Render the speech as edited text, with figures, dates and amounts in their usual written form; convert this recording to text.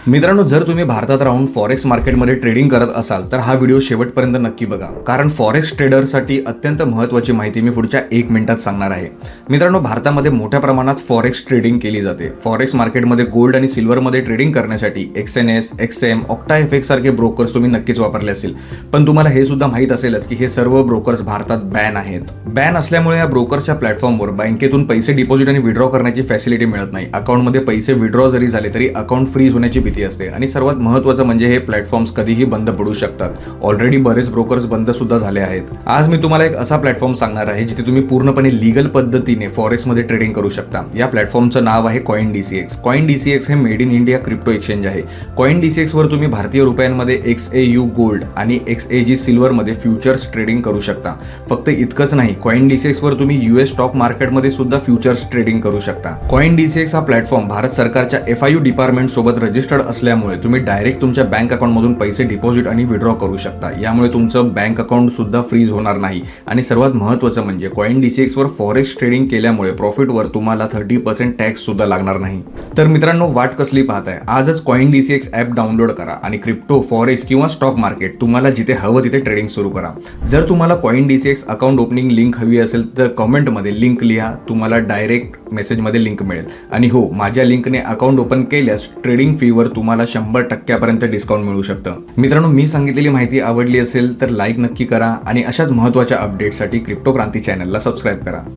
मित्रांनो, जर तुम्ही भारतात राहून फॉरेक्स मार्केटमध्ये ट्रेडिंग करत असाल तर हा व्हिडिओ शेवटपर्यंत नक्की बघा, कारण फॉरेक्स ट्रेडरसाठी अत्यंत महत्त्वाची माहिती मी पुढच्या 1 मिनिटात सांगणार आहे. मित्रांनो, भारतामध्ये मोठ्या प्रमाणात फॉरेक्स ट्रेडिंग केली जाते. फॉरेक्स मार्केटमध्ये गोल्ड आणि सिल्वरमध्ये ट्रेडिंग करण्यासाठी XNS, XM, OctaFX सारखे ब्रोकर्स तुम्ही नक्कीच वापरले असतील. पण तुम्हाला हे सुद्धा माहीत असेलच की हे सर्व ब्रोकर्स भारतात बॅन आहेत. बॅन असल्यामुळे या ब्रोकरच्या प्लॅटफॉर्मवर बँकेतून पैसे डिपॉझिट आणि विड्रॉ करण्याची फॅसिलिटी मिळत नाही. अकाउंटमध्ये पैसे विड्रॉ जरी झाले तरी अकाउंट फ्रीज होण्याची भीती असते आणि सर्वात महत्त्वाचं म्हणजे हे प्लॅटफॉर्म्स कधीही बंद पडू शकतात. ऑलरेडी बरेच ब्रोकर्स बंद सुद्धा झाले आहेत. आज मी तुम्हाला एक असा प्लॅटफॉर्म सांगणार आहे जिथे तुम्ही पूर्णपणे लीगल पद्धतीने फॉरेक्समध्ये ट्रेडिंग करू शकता. या प्लॅटफॉर्मचं नाव आहे CoinDCX. CoinDCX हे made in India crypto exchange आहे. CoinDCX वर तुम्ही भारतीय रुपयांमध्ये XAU गोल्ड आणि XAG सिल्वरमध्ये फ्युचर्स ट्रेडिंग करू शकता. फक्त इतकंच नाही, CoinDCX वर तुम्ही US स्टॉक मार्केटमध्ये सुद्धा फ्युचर्स ट्रेडिंग करू शकता. CoinDCX हा प्लॅटफॉर्म भारत सरकारच्या FIU डिपार्टमेंट सोबत रजिस्टर्ड असल्यामुळे तुम्ही डायरेक्ट तुमच्या बँक अकाउंटमधून पैसे डिपॉझिट आणि विड्रॉ करू शकता. यामुळे तुमचं बँक अकाउंट सुद्धा फ्रीज होणार नाही. आणि सर्वात महत्त्वाचं म्हणजे CoinDCX वर फॉरेक्स ट्रेडिंग केल्यामुळे प्रॉफिटवर तुम्हाला 30% टॅक्स सुद्धा लागणार नाही. तर मित्रांनो, वाट कसली पाहताय? आजच CoinDCX ॲप डाउनलोड करा आणि क्रिप्टो, फॉरेक्स किंवा स्टॉक मार्केट तुम्हाला जिथे हवं तिथे ट्रेडिंग सुरू करा. जर तुम्हाला CoinDCX अकाउंट ओपनिंग लिंक हवी असेल तर कमेंटमध्ये लिंक लिहा, तुम्हाला डायरेक्ट मेसेजमध्ये लिंक मिळेल. आणि हो, माझ्या लिंकने अकाउंट ओपन केल्यास ट्रेडिंग फीवर तुम्हाला 100% डिस्काउंट मिळू शकतं. मित्रांनो, मी सांगितलेली माहिती आवडली असेल तर लाईक नक्की करा आणि अशाच महत्त्वाच्या अपडेटसाठी क्रिप्टो क्रांती चॅनलला सबस्क्राईब करा.